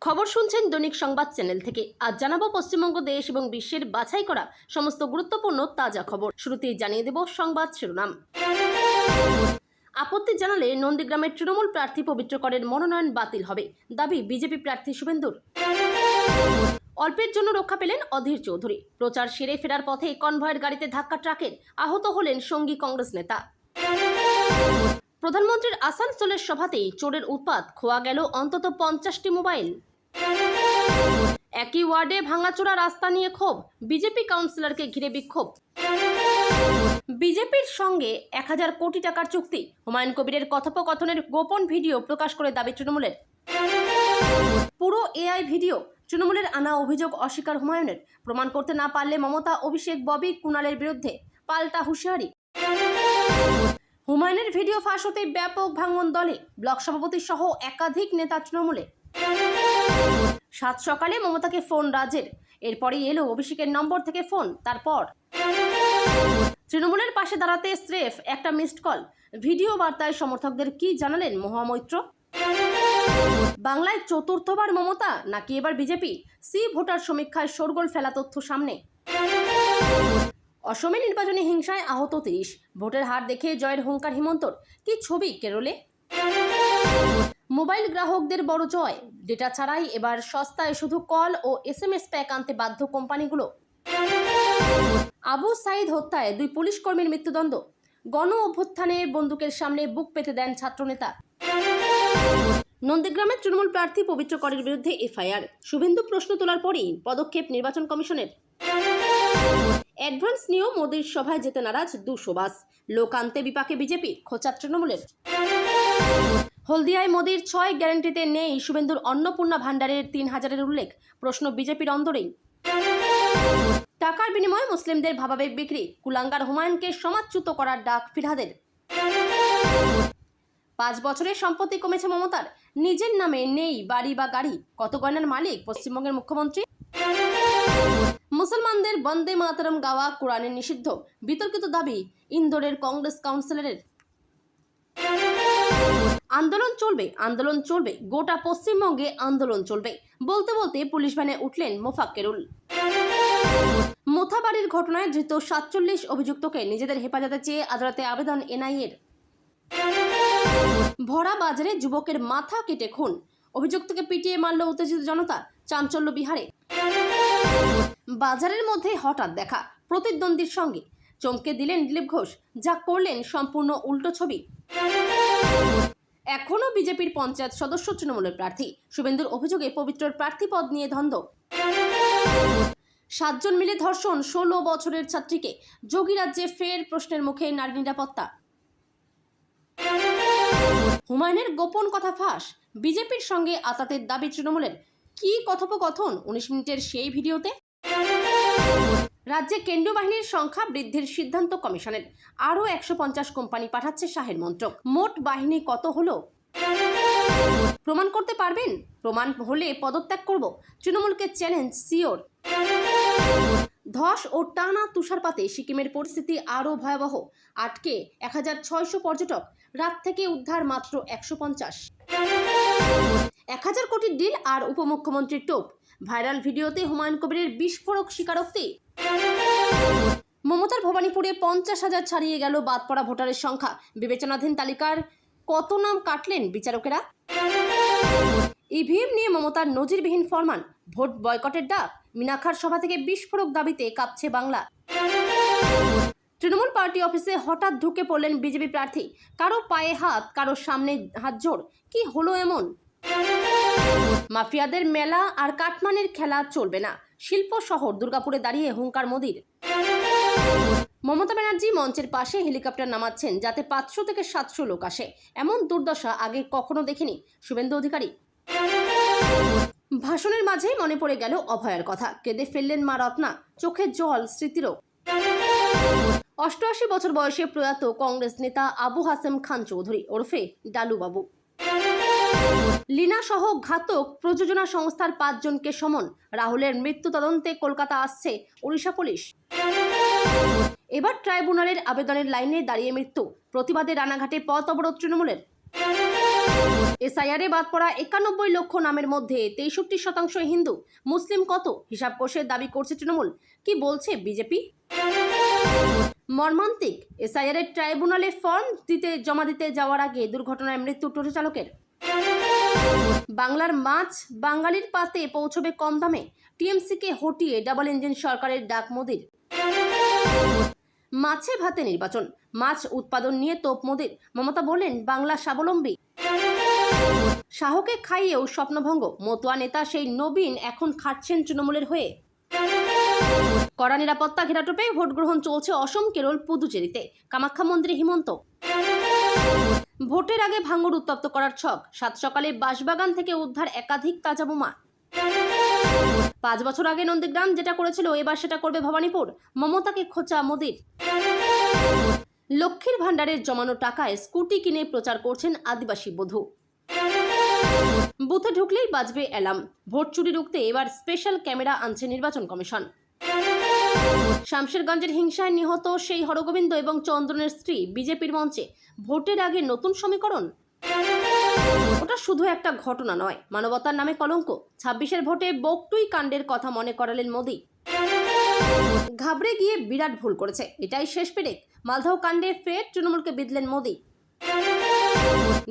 খবর শুনছেন দৈনিক সংবাদ চ্যানেল থেকে। আজ জানাবো পশ্চিমবঙ্গ দেশ এবং বিশ্বের বাছাই করা সমস্ত গুরুত্বপূর্ণ তাজা খবর। শুরুতেই জানিয়ে দেব সংবাদ শিরোনাম। আপত্তি জানালে নন্দীগ্রামের তৃণমূল প্রার্থী পবিত্র করের মনোনয়ন বাতিল হবে, দাবি বিজেপি প্রার্থী শুভেন্দুর। অল্পের জন্য রক্ষা পেলেন অধীর চৌধুরী। প্রচার সেরে ফেরার পথে কনভয়ের গাড়িতে ধাক্কা ট্রাকের, আহত হলেন সঙ্গী কংগ্রেস নেতা। প্রধানমন্ত্রীর আসানসোলের সভাতেই চোরের উৎপাত, খোয়া গেল অন্তত 50টি মোবাইল। একই ওয়ার্ডে ভাঙাচোরা রাস্তা নিয়ে ক্ষোভ, বিজেপি কাউন্সিলরকে ঘিরে বিক্ষোভ। বিজেপির সঙ্গে 1000 কোটি টাকার চুক্তি, হুমায়ুন কবিরের কথোপকথনের গোপন ভিডিও প্রকাশ করে দাবি তৃণমূলের। পুরো এআই ভিডিও, তৃণমূলের আনা অভিযোগ অস্বীকার হুমায়ুনের। প্রমাণ করতে না পারলে মমতা, অভিষেক, ববি, কুণালের বিরুদ্ধে পাল্টা হুঁশিয়ারি। হুমায়ুনের ভিডিও ফাঁস হতে ব্যাপক ভাঙন দলে, ব্লক সভাপতি সহ একাধিক নেতা তৃণমূলে। সাত সকালে মমতাকে ফোন রাজের, এরপরই এলো অভিষেকের নম্বর থেকে ফোন। তারপর তৃণমূলের পাশে দাঁড়াতে স্রেফ একটা মিসড কল। ভিডিও বার্তায় সমর্থকদের কি জানালেন মহামৈত্র? বাংলায় চতুর্থবার মমতা নাকি এবার বিজেপি? সি ভোটার সমীক্ষায় শোরগোল ফেলা তথ্য সামনে। অসমে নির্বাচনী হিংসায় আহত 30, ভোটের হার দেখে জয়ের হুঙ্কার হিমন্তর। কি ছবি কেরলে? মোবাইল গ্রাহকদের বড় জয়, ডেটা ছাড়াই এবার সস্তায় শুধু কল ও SMS প্যাক আনতে বাধ্য কোম্পানিগুলো। আবু সাইদ হত্যায় 2 পুলিশ কর্মীর মৃত্যুদণ্ড, গণ অভ্যুত্থানে বন্দুকের সামনে বুক পেতে দেন ছাত্রনেতা। নন্দীগ্রামের তৃণমূল প্রার্থী পবিত্র করের বিরুদ্ধে FIR, শুভেন্দু প্রশ্ন তোলার পরই পদক্ষেপ নির্বাচন কমিশনের। অ্যাডভান্স নিয়েও মোদীর সভায় যেতে নারাজ 200 বাস, লোক আনতে বিপাকে বিজেপি, খোঁচা তৃণমূলের। হলদিয়ায় মোদীর 6 গ্যারান্টিতে নেই শুভেন্দুর অন্নপূর্ণা ভান্ডারের 3000-এর উল্লেখ, প্রশ্ন বিজেপির অন্দরেই। টাকার বিনিময়ে মুসলিমদের ভাবাবেগ বিক্রি, কুলাঙ্গার হুমায়ুনকে সমাজচ্যুত করার ডাক ফিরহাদের। 5 বছরে সম্পত্তি কমেছে মমতার, নিজের নামে নেই বাড়ি বা গাড়ি, কত গয়নার মালিক পশ্চিমবঙ্গের মুখ্যমন্ত্রী। মুসলমানদের বন্দে মাতরম গাওয়া কোরআনের নিষিদ্ধ, বিতর্কিত দাবি ইন্দোরের কংগ্রেস কাউন্সিলরের। আন্দোলন চলবে, আন্দোলন চলবে, গোটা পশ্চিমবঙ্গে আন্দোলন চলবে বলতে বলতে পুলিশ ভ্যানে উঠলেন মোফাক্কেরুল। মোথাবাড়ির ঘটনায় ধৃত 47 অভিযুক্তকে নিজেদের হেফাজতে চেয়ে আদালতে আবেদন NIA-র। ভরা বাজারে যুবকের মাথা কেটে খুন, অভিযুক্তকে পিটিয়ে মারল উত্তেজিত জনতা, চাঞ্চল্য বিহারে। বাজারের মধ্যে হঠাৎ দেখা প্রতিদ্বন্দ্বীর সঙ্গে, চমকে দিলেন দিলীপ ঘোষ, যা করলেন সম্পূর্ণ উল্টো ছবি। এখনও বিজেপির পঞ্চায়েত সদস্য তৃণমূলের প্রার্থী, শুভেন্দুর অভিযোগে পবিত্রর প্রার্থী পদ নিয়ে দ্বন্দ্ব। 7 জন মিলে ধর্ষণ, 16 বছরের ছাত্রীকে, যোগীরাজ্যে ফের প্রশ্নের মুখে নারী নিরাপত্তা। হুমায়ুনের গোপন কথা ফাঁস, বিজেপির সঙ্গে আতাতের দাবি তৃণমূলের। কি কথোপকথন 19 মিনিটের সেই ভিডিওতে? রাজ্যে কেন্দ্রীয় বাহিনীর সংখ্যা বৃদ্ধির সিদ্ধান্ত কমিশনের, আরও 150 কোম্পানি পাঠাচ্ছে শাহের মন্ত্রক। মোট বাহিনী কত হলো প্রমাণ করতে পারবেন? প্রমাণ হলে পদত্যাগ করব, তৃণমূলকে চ্যালেঞ্জ সিওর। ধস ও টানা তুষারপাতে সিকিমের পরিস্থিতি আরও ভয়াবহ, আটকে 1600 পর্যটক, রাত থেকে উদ্ধার মাত্র 150। 1000 কোটির ডিল আর উপমুখ্যমন্ত্রীর টোপ, ভাইরাল ভিডিওতে হুমায়ুন কবিরের বিস্ফোরক স্বীকারোক্তি। মমতার ভবানীপুরে 50,000 ছাড়িয়ে গেল বাদ পড়া ভোটারের সংখ্যা, বিবেচনাধীন তালিকার কত নাম কাটলেন বিচারকেরা। EVM নিয়ে মমতার নজিরবিহীন ফরমান, ভোট বয়কটের ডাক, মিনাখার সভা থেকে বিস্ফোরক দাবিতে কাঁপছে বাংলা। তৃণমূল পার্টি অফিসে হঠাৎ ঢুকে পড়লেন বিজেপি প্রার্থী, কারো পায়ে হাত, কারো সামনে হাত জোড়। কি হলো এমন? মাফিয়াদের মেলা আর কাটমানির খেলা চলবে না, শিল্প শহর দুর্গাপুরে দাঁড়িয়ে হুঙ্কার মোদির। মমতা ব্যানার্জি মঞ্চের পাশে হেলিকপ্টার নামাচ্ছেন যাতে 500 থেকে 700 লোক আসে, এমন দুর্দশা আগে কখনো দেখেনি শুভেন্দু অধিকারী। ভাষণের মাঝেই মনে পড়ে গেল অভয়ার কথা, কেঁদে ফেললেন মা রত্না, চোখে জল স্মৃতিরও। 88 বছর বয়সে প্রয়াত কংগ্রেস নেতা আবু হাসেম খান চৌধুরী ওরফে ডালু বাবু। লীনা সহ ঘাতক প্রযোজনা সংস্থার 5 জনকে সমন, রাহুলের মৃত্যু তদন্তে কলকাতা আসছে ওড়িশা পুলিশ। এবার ট্রাইব্যুনালের আবেদনের লাইনে দাঁড়িয়ে মৃত্যু, প্রতিবাদে রানাঘাটে পথ অবরোধ তৃণমূলের। এসআইআরে বাদ পড়া 91 লক্ষ নামের মধ্যে 63% হিন্দু, মুসলিম কত হিসাব কষে দাবি করছে তৃণমূল। কি বলছে বিজেপি? মর্মান্তিক, এসআইআরের ট্রাইব্যুনালে ফর্ম জমা দিতে যাওয়ার আগে দুর্ঘটনায় মৃত্যু টোটো চালকের। বাংলার মাছ বাঙালির পাতে পৌঁছবে কম দামে, টিএমসিকে হটিয়ে ডাবল ইঞ্জিন সরকারের ডাক মোদির। মাছে ভাতে নির্বাচন, মাছ উৎপাদন নিয়ে তোপ মোদির, মমতা বললেন বাংলা স্বাবলম্বী। শাহকে খাইয়েও স্বপ্নভঙ্গ, মতুয়া নেতা সেই নবীন এখন খাটছেন তৃণমূলের হয়ে। কড়া নিরাপত্তা ঘেরাটোপে ভোট গ্রহণ চলছে অসম, কেরল, পুদুচেরিতে। কামাখ্যা মন্দিরে হিমন্ত। ভোটের আগে ভাঙড় উত্তপ্ত করার ছক, সাত সকালে বাঁশবাগান থেকে উদ্ধার একাধিক তাজা বোমা। 5 বছর আগে নন্দীগ্রাম যেটা করেছিল এবার সেটা করবে ভবানীপুর, মমতাকে খোঁচা মোদির। লক্ষ্মীর ভাণ্ডারের জমানো টাকায় স্কুটি কিনে প্রচার করছেন আদিবাসী বধূ। বুথে ঢুকলেই বাজবে অ্যালার্ম, ভোট চুরি রুখতে এবার স্পেশাল ক্যামেরা আনছে নির্বাচন কমিশন। শামশেরগঞ্জের হিংসায় নিহত সেই হরগোবিন্দ এবং চন্দ্রনের স্ত্রী বিজেপির মঞ্চে, ভোটের আগে নতুন সমীকরণ। ওটা শুধু একটা ঘটনা নয়, মানবতার নামে কলঙ্ক। 26-এর ভোটে বকটুই কাণ্ডের কথা মনে করালেন মোদি। ঘাবড়ে গিয়ে বিরাট ভুল করেছে, এটাই শেষ পেরেক। মালদহ কাণ্ডে ফের তৃণমূলকে বিঁধলেন মোদি।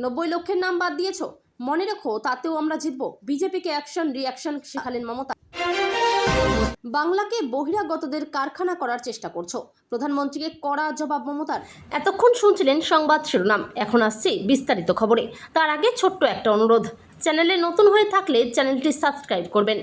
90 লক্ষের নাম বাদ দিয়েছ, মনে রেখো তাতেও আমরা জিতব। বিজেপিকে অ্যাকশন রিঅ্যাকশন শেখালেন মমতা। বাংলাকে বহিরাগতদের কারখানা করার চেষ্টা করছো, প্রধানমন্ত্রীকে কড়া জবাব মমতার। এতক্ষণ শুনছিলেন সংবাদ শিরোনাম, এখন আসছে বিস্তারিত খবরে। তার আগে ছোট্ট একটা অনুরোধ, চ্যানেলে নতুন হয়ে থাকলে চ্যানেলটি সাবস্ক্রাইব করবেন।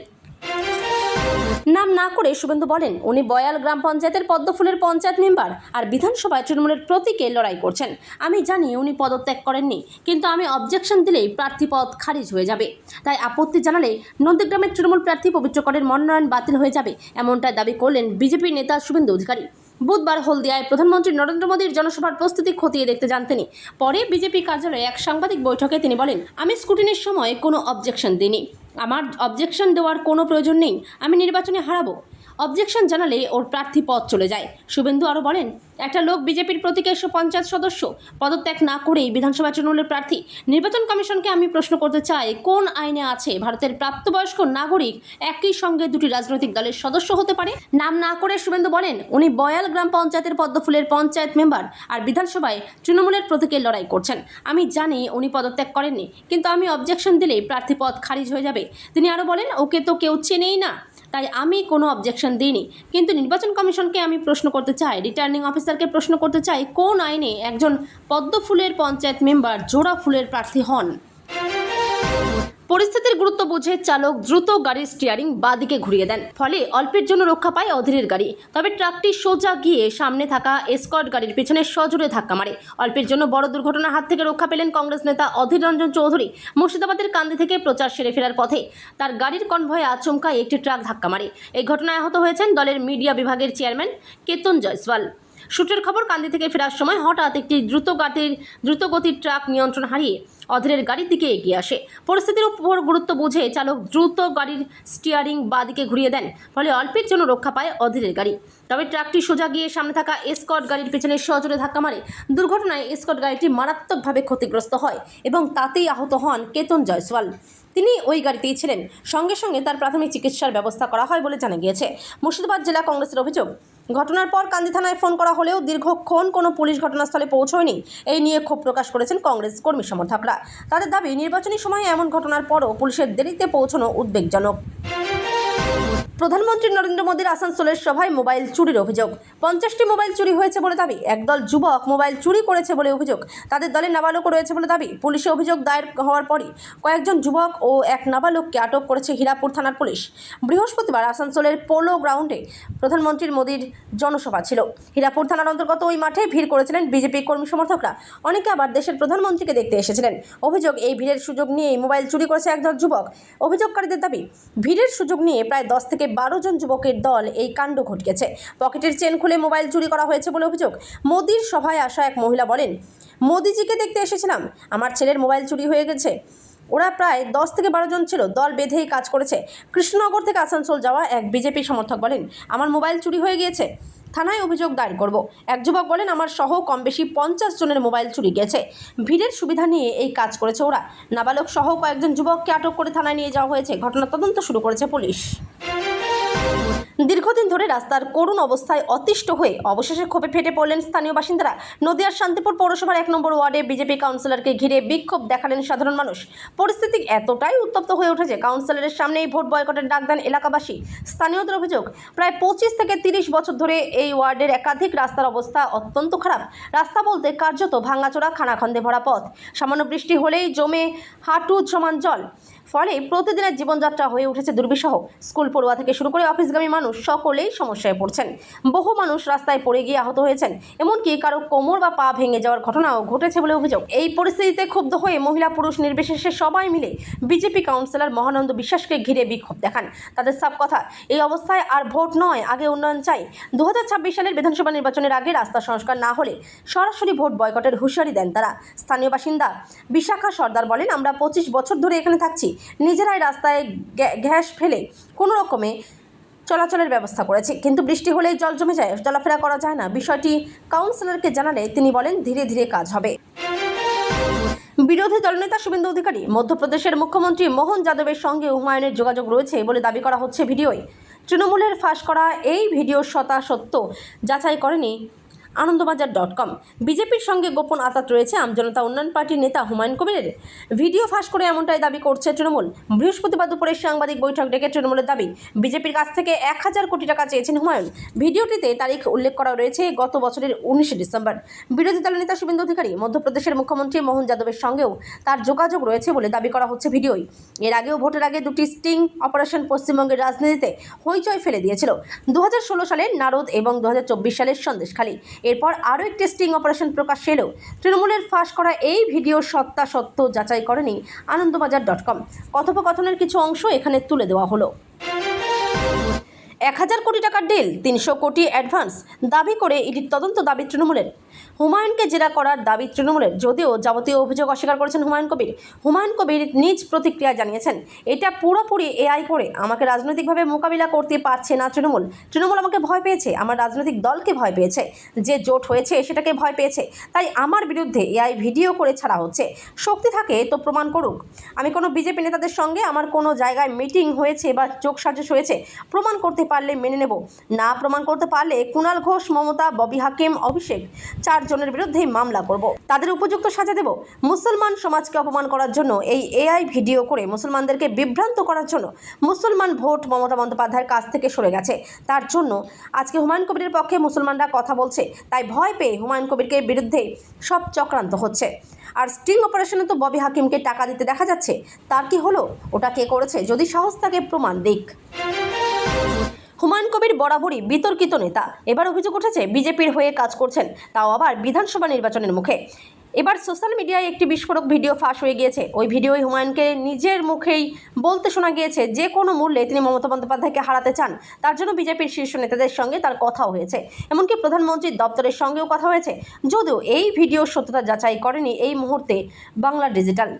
নাম না করে শুভেন্দু বলেন উনি বয়াল গ্রাম পঞ্চায়েতের পদ্মফুলের পঞ্চায়েত মেম্বার আর বিধানসভায় তৃণমূলের প্রতীকে লড়াই করছেন। আমি জানি উনি পদত্যাগ করেননি, কিন্তু আমি অবজেকশন দিলেই প্রার্থীপদ খারিজ হয়ে যাবে। তাই আপত্তি জানালে নন্দীগ্রামের তৃণমূল প্রার্থী পবিত্র করের মনোনয়ন বাতিল হয়ে যাবে, এমনটাই দাবি করলেন বিজেপি নেতা শুভেন্দু অধিকারী। বুধবার হলদিয়ায় প্রধানমন্ত্রী নরেন্দ্র মোদীর জনসভার প্রস্তুতি খতিয়ে দেখতে যান তিনি। পরে বিজেপি কার্যালয়ে এক সাংবাদিক বৈঠকে তিনি বলেন, আমি স্ক্রুটিনির সময় কোনো অবজেকশন দিইনি, আমার অবজেকশন দেওয়ার কোনো প্রয়োজন নেই, আমি নির্বাচনে হারাবো। অবজেকশন জানালে ওর প্রার্থী পদ চলে যায়। শুভেন্দু আরও বলেন, একটা লোক বিজেপির প্রতীকে পঞ্চায়েত সদস্য পদত্যাগ না করেই বিধানসভা তৃণমূলের প্রার্থী। নির্বাচন কমিশনকে আমি প্রশ্ন করতে চাই, কোন আইনে আছে ভারতের প্রাপ্তবয়স্ক নাগরিক একই সঙ্গে দুটি রাজনৈতিক দলের সদস্য হতে পারে? নাম না করে শুভেন্দু বলেন উনি বয়াল গ্রাম পঞ্চায়েতের পদ্মফুলের পঞ্চায়েত মেম্বার আর বিধানসভায় তৃণমূলের প্রতীকে লড়াই করছেন। আমি জানি উনি পদত্যাগ করেননি, কিন্তু আমি অবজেকশন দিলেই প্রার্থী পদ খারিজ হয়ে যাবে। তিনি আরও বলেন, ওকে তো কেউ চেনেই না, তাই আমি কোনো অবজেকশন দিইনি। কিন্তু নির্বাচন কমিশনকে আমি প্রশ্ন করতে চাই, রিটার্নিং অফিসারকে প্রশ্ন করতে চাই, কোন আইনে একজন পদ্মফুলের পঞ্চায়েত মেম্বার জোড়া ফুলের প্রার্থী হন? পরিস্থিতির গুরুত্ব বুঝে চালক দ্রুত গাড়ির স্টিয়ারিং বাঁদিকে ঘুরিয়ে দেন, ফলে অল্পের জন্য রক্ষা পায় অধীরের গাড়ি। তবে ট্রাকটি সোজা গিয়ে সামনে থাকা এসকর্ট গাড়ির পেছনে সজোরে ধাক্কা মারে। অল্পের জন্য বড় দুর্ঘটনার হাত থেকে রক্ষা পেলেন কংগ্রেস নেতা অধীর রঞ্জন চৌধুরী। মুর্শিদাবাদের কান্দি থেকে প্রচার সেরে ফেরার পথে তার গাড়ির কনভয়ে আচমকায় একটি ট্রাক ধাক্কা মারে। এই ঘটনায় আহত হয়েছেন দলের মিডিয়া বিভাগের চেয়ারম্যান কেতন জয়সওয়াল। সূত্রের খবর, কান্দি থেকে ফেরার সময় হঠাৎ একটি দ্রুতগতির ট্রাক নিয়ন্ত্রণ হারিয়ে অধীরের গাড়ির দিকে এগিয়ে আসে। পরিস্থিতির উপর গুরুত্ব বুঝে চালক দ্রুত গাড়ির স্টিয়ারিং বাঁদিকে ঘুরিয়ে দেন, ফলে অল্পের জন্য রক্ষা পায় অধীরের গাড়ি। তবে ট্রাকটি সোজা গিয়ে সামনে থাকা এসকর্ট গাড়ির পেছনে সজোরে ধাক্কা মারে। দুর্ঘটনায় এসকর্ট গাড়িটি মারাত্মকভাবে ক্ষতিগ্রস্ত হয় এবং তাতেই আহত হন কেতন জয়সওয়াল। তিনি ওই গাড়িতেই ছিলেন। সঙ্গে সঙ্গে তার প্রাথমিক চিকিৎসার ব্যবস্থা করা হয় বলে জানা গিয়েছে। মুর্শিদাবাদ জেলা কংগ্রেসের অভিযোগ, ঘটনার পর কান্দি থানায় ফোন করা হলেও দীর্ঘক্ষণ কোনো পুলিশ ঘটনাস্থলে পৌঁছয়নি। এই নিয়ে ক্ষোভ প্রকাশ করেছেন কংগ্রেস কর্মী সমর্থকরা। তাদের দাবি, নির্বাচনী সময়ে এমন ঘটনার পরও পুলিশের দেরিতে পৌঁছানো উদ্বেগজনক। প্রধানমন্ত্রী নরেন্দ্র মোদীর আসানসোলের সভায় মোবাইল চুরির অভিযোগ। 50টি মোবাইল চুরি হয়েছে বলে দাবি। একদল যুবক মোবাইল চুরি করেছে বলে অভিযোগ। তাদের দলে নাবালকও রয়েছে বলে দাবি। পুলিশে অভিযোগ দায়ের হওয়ার পরই কয়েকজন যুবক ও এক নাবালককে আটক করেছে হীরাপুর থানার পুলিশ। বৃহস্পতিবার আসানসোলের পোলো গ্রাউন্ডে প্রধানমন্ত্রীর মোদীর জনসভা ছিল। হীরাপুর থানার অন্তর্গত ওই মাঠে ভিড় করেছিলেন বিজেপি কর্মী সমর্থকরা। অনেকে আবার দেশের প্রধানমন্ত্রীকে দেখতে এসেছিলেন। অভিযোগ, এই ভিড়ের সুযোগ নিয়েই মোবাইল চুরি করেছে একদল যুবক। অভিযোগকারীদের দাবি, ভিড়ের সুযোগ নিয়ে প্রায় 10 থেকে 12 জন যুবকের দল এই কাণ্ড ঘটিয়েছে। পকেটের চেন খুলে মোবাইল চুরি করা হয়েছে বলে অভিযোগ। মোদির সভায় আসা এক মহিলা বলেন, মোদিজিকে দেখতে এসেছিলাম, আমার ছেলের মোবাইল চুরি হয়ে গেছে। ওরা প্রায় 10 থেকে 12 জন ছিল, দল বেঁধেই কাজ করেছে। কৃষ্ণনগর থেকে আসানসোল যাওয়া এক বিজেপি সমর্থক বলেন, আমার মোবাইল চুরি হয়ে গিয়েছে। থানায় অভিযোগ দায়ের করব। এক যুবক বলেন, আমার সহ কম বেশি 50 জনের মোবাইল চুরি গেছে। ভিড়ের সুবিধা নিয়ে এই কাজ করেছে ওরা। নাবালক সহ কয়েকজন যুবককে আটক করে থানায় নিয়ে যাওয়া হয়েছে। ঘটনার তদন্ত শুরু করেছে পুলিশ। দীর্ঘদিন ধরে রাস্তার করুণ অবস্থায় অতিষ্ঠ হয়ে অবশেষে ক্ষোভে ফেটে পড়লেন স্থানীয় বাসিন্দারা। নদিয়ার শান্তিপুর পৌরসভার 1 নম্বর ওয়ার্ডে বিজেপি কাউন্সিলরকে ঘিরে বিক্ষোভ দেখালেন সাধারণ মানুষ। পরিস্থিতি এতটাই উত্তপ্ত হয়ে উঠেছে, কাউন্সিলরের সামনেই ভোট বয়কটের ডাক দেন এলাকাবাসী। স্থানীয়দের অভিযোগ, প্রায় 25 থেকে 30 বছর ধরে এই ওয়ার্ডের একাধিক রাস্তার অবস্থা অত্যন্ত খারাপ। রাস্তা বলতে কার্যত ভাঙাচোরা, খানাখন্দে ভরা পথ। সামান্য বৃষ্টি হলেই জমে হাঁটু সমান জল। ফলে প্রতিদিনের জীবনযাত্রা হয়ে উঠেছে দুর্বিষহ। স্কুল পড়ুয়া থেকে শুরু করে অফিসগামী মানুষ সকলেই সমস্যায় পড়ছেন। বহু মানুষ রাস্তায় পড়ে গিয়ে আহত হয়েছেন, এমনকি কারো কোমর বা পা ভেঙে যাওয়ার ঘটনাও ঘটেছে বলে অভিযোগ। এই পরিস্থিতিতে ক্ষুব্ধ হয়ে মহিলা পুরুষ নির্বিশেষে সবাই মিলে বিজেপি কাউন্সিলর মহানন্দ বিশ্বাসকে ঘিরে বিক্ষোভ দেখান। তাদের সব কথা, এই অবস্থায় আর ভোট নয়, আগে উন্নয়ন চাই। 2026 সালের বিধানসভা নির্বাচনের আগে রাস্তা সংস্কার না হলে সরাসরি ভোট বয়কটের হুঁশিয়ারি দেন তারা। স্থানীয় বাসিন্দা বিশাখা সর্দার বলেন, আমরা 25 বছর ধরে এখানে থাকছি, নিজেরাই রাস্তায় গ্যাস ফেলে কোনো রকমে চলাচলের ব্যবস্থা করেছি, কিন্তু বৃষ্টি হলেই জল জমে যায়, চলাফেরা করা যায় না। বিষয়টি কাউন্সিলরকে জানালে তিনি বলেন, ধীরে ধীরে কাজ হবে। বিরোধী দলনেতা শুভেন্দু অধিকারী, মধ্যপ্রদেশের মুখ্যমন্ত্রী মোহন যাদবের সঙ্গে হুমায়ুনের যোগাযোগ রয়েছে বলে দাবি করা হচ্ছে ভিডিওয়। তৃণমূলের ফাঁস করা এই ভিডিও সত্য যাচাই করেনি আনন্দবাজার.com। বিজেপির সঙ্গে গোপন আঁতাত রয়েছে আমজনতা উন্নয়ন পার্টির নেতা হুমায়ুন কবিরের। ভিডিও ফাঁস করে এমনটাই দাবি করছে তৃণমূল। বৃহস্পতিবার দুপুরে সাংবাদিক বৈঠক ডেকে তৃণমূলের দাবি, বিজেপির কাছ থেকে 1000 কোটি টাকা চেয়েছেন হুমায়ুন। ভিডিওটিতে তারিখ উল্লেখ করা রয়েছে গত বছরের 19 ডিসেম্বর। বিরোধী দলনেতা শুভেন্দু অধিকারী, মধ্যপ্রদেশের মুখ্যমন্ত্রী মোহন যাদবের সঙ্গেও তার যোগাযোগ রয়েছে বলে দাবি করা হচ্ছে ভিডিওয়। এর আগেও ভোটের আগে দুটি স্টিং অপারেশন পশ্চিমবঙ্গের রাজনীতিতে হইচই ফেলে দিয়েছিল। 2016 সালের নারদ এবং 2024 সালের সন্দেশখালী। এরপর আরও একটি স্টিং অপারেশন প্রকাশ্যে এলেও তৃণমূলের ফাঁস করা এই ভিডিও সত্য যাচাই করেনি আনন্দবাজার.com। কথোপকথনের কিছু অংশ এখানে তুলে দেওয়া হলো। 1000 কোটি টাকার ডিল, 300 কোটি অ্যাডভান্স দাবি করে ইডির তদন্ত দাবি তৃণমূলের। হুমায়ুনকে জেরা করার দাবি তৃণমূলের, যদিও যাবতীয় অভিযোগ অস্বীকার করেছেন হুমায়ুন কবির। হুমায়ুন কবির নিজ প্রতিক্রিয়া জানিয়েছেন, এটা পুরোপুরি এআই করে আমাকে রাজনৈতিকভাবে মোকাবিলা করতে পারছে না তৃণমূল। তৃণমূল আমাকে ভয় পেয়েছে, আমার রাজনৈতিক দলকে ভয় পেয়েছে, যে জোট হয়েছে সেটাকে ভয় পেয়েছে, তাই আমার বিরুদ্ধে এআই ভিডিও করে ছাড়া হচ্ছে। শক্তি থাকে তো প্রমাণ করুক। আমি কোনো বিজেপি নেতাদের সঙ্গে আমার কোনো জায়গায় মিটিং হয়েছে বা যোগসাজশ হয়েছে, প্রমাণ করতে পারলে মেনে নেব, না প্রমাণ করতে পারলে কুণাল ঘোষ, মমতা, ববি হাকিম, অভিষেক 4 জনের বিরুদ্ধে মামলা করব, তাদের উপযুক্ত সাজা দেব। মুসলমান সমাজকে অপমান করার জন্য এই এআই ভিডিও করে মুসলমানদেরকে বিভ্রান্ত করার জন্য মুসলমান ভোট মমতা বন্দ্যোপাধ্যায়ের কাছ থেকে সরে গেছে। তার জন্য আজকে হুমায়ুন কবিরের পক্ষে মুসলমানরা কথা বলছে, তাই ভয় পেয়ে হুমায়ুন কবিরকে বিরুদ্ধে সব চক্রান্ত হচ্ছে। আর স্টিং অপারেশনে তো ববি হাকিমকে টাকা দিতে দেখা যাচ্ছে, তার কি হলো? ওটা কে করেছে? যদি সাহস থাকে প্রমাণ দিক। হুমায়ুন কবির বরাবরই বিতর্কিত নেতা। এবার অভিযোগ উঠেছে বিজেপির হয়ে কাজ করছেন, তাও আবার বিধানসভা নির্বাচনের মুখে। এবার সোশ্যাল মিডিয়ায় একটি বিস্ফোরক ভিডিও ফাঁস হয়ে গিয়েছে। ওই ভিডিওয় হুমায়ুনকে নিজের মুখেই বলতে শোনা গিয়েছে যে কোনো মূল্যে তিনি মমতা বন্দ্যোপাধ্যায়কে হারাতে চান। তার জন্য বিজেপির শীর্ষ নেতাদের সঙ্গে তার কথাও হয়েছে, এমনকি প্রধানমন্ত্রীর দপ্তরের সঙ্গেও কথা হয়েছে। যদিও এই ভিডিওর সত্যতা যাচাই করেনি এই মুহূর্তে বাংলা ডিজিটাল।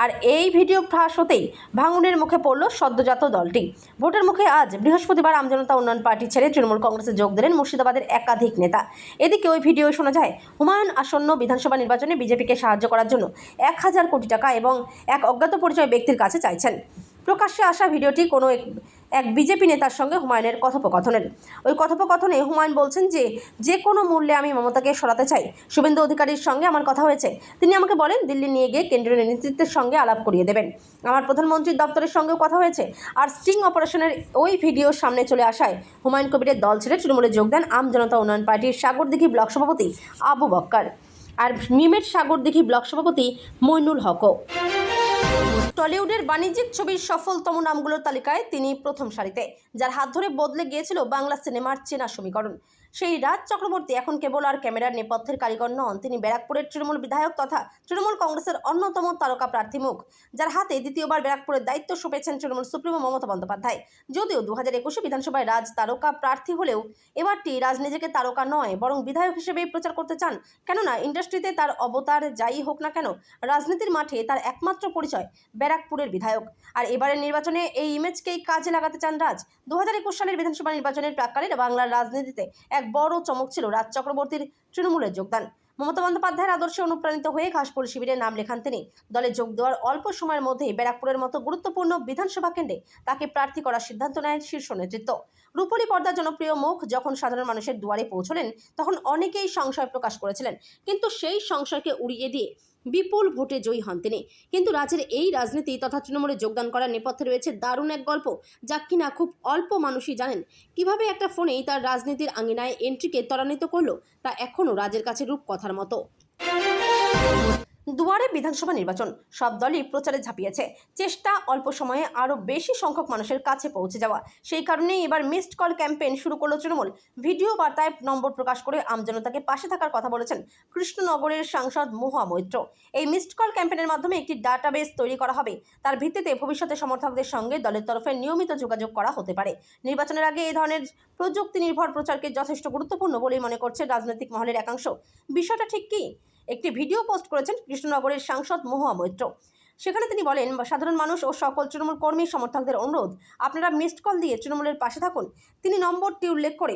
আর এই ভিডিও ফাঁস হতেই ভাঙনের মুখে পড়ল সদ্যজাত দলটি। ভোটের মুখে আজ বৃহস্পতিবার আমজনতা উন্নয়ন পার্টি ছেড়ে তৃণমূল কংগ্রেসে যোগ দিলেন মুর্শিদাবাদের একাধিক নেতা। এদিকে ওই ভিডিও শোনা যায় হুমায়ুন আসন্ন বিধানসভা নির্বাচনে বিজেপিকে সাহায্য করার জন্য 1000 কোটি টাকা এবং এক অজ্ঞাত পরিচয় ব্যক্তির কাছে চাইছেন। প্রকাশ্যে আসা ভিডিওটি কোনো এক বিজেপি নেতার সঙ্গে হুমায়ুনের কথোপকথনের। ওই কথোপকথনে হুমায়ুন বলছেন যে কোনো মূল্যে আমি মমতাকে সরাতে চাই। শুভেন্দু অধিকারীর সঙ্গে আমার কথা হয়েছে, তিনি আমাকে বলেন দিল্লি নিয়ে গিয়ে কেন্দ্রীয় নেতৃত্বের সঙ্গে আলাপ করিয়ে দেবেন। আমার প্রধানমন্ত্রীর দপ্তরের সঙ্গেও কথা হয়েছে। আর স্টিং অপারেশনের ওই ভিডিও সামনে চলে আসায় হুমায়ুন কবিরের দল ছেড়ে তৃণমূলে যোগ দেন আমজনতা উন্নয়ন পার্টির সাগরদিঘি ব্লক সভাপতি আবু বক্কর আর মিমের সাগরদিঘি ব্লক সভাপতি মইনুল হকও। টলিউডের বাণিজ্যিক ছবির সফলতম নামগুলোর তালিকায় তিনি প্রথম সারিতে, যার হাত ধরে বদলে গিয়েছিল বাংলা সিনেমার চেনা সমীকরণ। সেই রাজ চক্রবর্তী এখন কেবল আর ক্যামেরার নেপথ্যের কারিগর নন, তিনি ব্যারাকপুরের তৃণমূল বিধায়ক তথা তৃণমূল কংগ্রেসের অন্যতম তারকা প্রার্থী মুখ, যার হাতে দ্বিতীয়বার ব্যারাকপুরের দায়িত্ব সঁপেছেন তৃণমূল সুপ্রিমো মমতা বন্দ্যোপাধ্যায়। যদিও 2021 বিধানসভায় রাজ তারকা প্রার্থী হলেও এবারটি রাজ নিজেকে তারকা নয় বরং বিধায়ক হিসেবেই প্রচার করতে চান। কেননা ইন্ডাস্ট্রিতে তার অবতার যাই হোক না কেন, রাজনীতির মাঠে তার একমাত্র পরিচয় ব্যারাকপুরের বিধায়ক। আর এবারের নির্বাচনে এই ইমেজকেই কাজে লাগাতে চান রাজ। 2021 সালের বিধানসভা নির্বাচনের প্রাক্কালে বাংলার রাজনীতিতে এক বড় চমক ছিল রাজ চক্রবর্তীর তৃণমূলের যোগদান। মমতা বন্দ্যোপাধ্যায়ের আদর্শে অনুপ্রাণিত হয়ে ঘাসপুর শিবিরে নাম লেখান তিনি। দলে যোগ দেওয়ার অল্প সময়ের মধ্যেই ব্যারাকপুরের মতো গুরুত্বপূর্ণ বিধানসভা কেন্দ্রে তাকে প্রার্থী করার সিদ্ধান্ত নেয় শীর্ষ নেতৃত্ব। রূপলী পর্দার জনপ্রিয় মুখ যখন সাধারণ মানুষের দুয়ারে পৌঁছলেন, তখন অনেকেই সংশয় প্রকাশ করেছিলেন, কিন্তু সেই সংশয়কে উড়িয়ে দিয়ে বিপুল ভোটে জয়ী হন তিনি। কিন্তু রাজ্যের এই রাজনীতি তথা তৃণমূলে যোগদান করার নেপথ্যে রয়েছে দারুণ এক গল্প, যা কিনা খুব অল্প মানুষই জানেন। কিভাবে একটা ফোনেই তার রাজনীতির আঙিনায় এন্ট্রিকে ত্বরান্বিত করলো, তা এখনও রাজের কাছে রূপকথার মতো। দুয়ারে বিধানসভা নির্বাচন, সব দলই প্রচারে ঝাঁপিয়েছে, চেষ্টা অল্প সময়ে আরও বেশি সংখ্যক মানুষের কাছে পৌঁছে যাওয়া। সেই কারণেই এবার মিসড কল ক্যাম্পেইন শুরু করলো তৃণমূল। ভিডিও বার্তায় নম্বর প্রকাশ করে আমজনতাকে পাশে থাকার কথা বলেছেন কৃষ্ণনগরের সাংসদ মহুয়া মৈত্র। এই মিসড কল ক্যাম্পেইনের মাধ্যমে একটি ডাটাবেস তৈরি করা হবে। তার ভিত্তিতে ভবিষ্যতে সমর্থকদের সঙ্গে দলের তরফে নিয়মিত যোগাযোগ করা হতে পারে। নির্বাচনের আগে এই ধরনের প্রযুক্তি নির্ভর প্রচারকে যথেষ্ট গুরুত্বপূর্ণ বলেই মনে করছে রাজনৈতিক মহলের একাংশ। বিষয়টা ঠিক কি? একটি ভিডিও পোস্ট করেছেন কৃষ্ণনগরের সাংসদ মহুয়া মৈত্র। সেখানে তিনি বলেন, সাধারণ মানুষ ও সকল তৃণমূল কর্মী সমর্থকদের অনুরোধ, আপনারা মিসড কল দিয়ে তৃণমূলের পাশে থাকুন। তিনি নম্বরটি উল্লেখ করে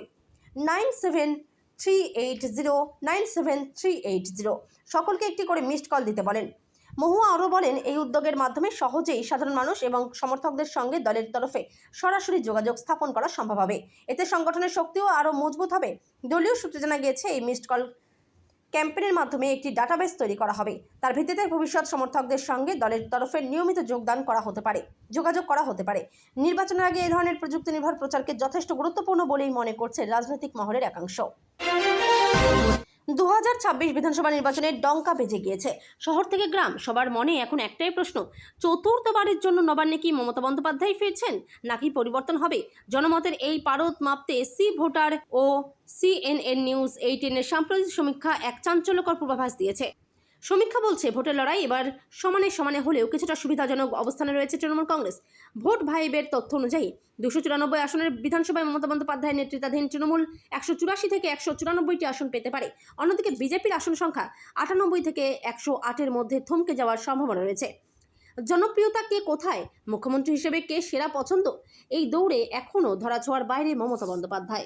9738097380 সকলকে একটি করে মিসড কল দিতে বলেন। মহুয়া আরও বলেন, এই উদ্যোগের মাধ্যমে সহজেই সাধারণ মানুষ এবং সমর্থকদের সঙ্গে দলের তরফে সরাসরি যোগাযোগ স্থাপন করা সম্ভব হবে। এতে সংগঠনের শক্তিও আরও মজবুত হবে। দলীয় সূত্রে জানা গিয়েছে, এই মিসড কল ক্যাম্পেইনের মাধ্যমে একটি ডাটাবেস তৈরি করা হবে। তার ভিত্তিতে ভবিষ্যৎ সমর্থকদের সঙ্গে দলের তরফে নিয়মিত যোগাযোগ করা হতে পারে। নির্বাচনের আগে এই ধরনের প্রযুক্তি নির্ভর প্রচারকে যথেষ্ট গুরুত্বপূর্ণ বলেই মনে করছে রাজনৈতিক মহলের একাংশ। 2026 বিধানসভা নির্বাচনের ডঙ্কা বেজে গিয়েছে। শহর থেকে গ্রাম সবার মনে এখন একটাই প্রশ্ন, চতুর্থবারের জন্য নবান্নে কি মমতা বন্দ্যোপাধ্যায় ফিরছেন, নাকি পরিবর্তন হবে? জনমতের এই পারদ মাপতে সি ভোটার ও CNN নিউজ 18-এর সাম্প্রতিক সমীক্ষা এক চাঞ্চল্যকর পূর্বাভাস দিয়েছে। সমীক্ষা বলছে, ভোটের লড়াই এবার সমানে সমানে হলেও কিছুটা সুবিধাজনক অবস্থানে রয়েছে তৃণমূল কংগ্রেস। ভোট ভাইবের তথ্য অনুযায়ী 294 আসনের বিধানসভায় মমতা বন্দ্যোপাধ্যায়ের নেতৃত্বাধীন তৃণমূল 184 থেকে 194টি আসন পেতে পারে। অন্যদিকে বিজেপির আসন সংখ্যা 98 থেকে 108-এর মধ্যে থমকে যাওয়ার সম্ভাবনা রয়েছে। জনপ্রিয়তা কে কোথায়, মুখ্যমন্ত্রী হিসেবে কে সেরা পছন্দ, এই দৌড়ে এখনও ধরাছোঁয়ার বাইরে মমতা বন্দ্যোপাধ্যায়।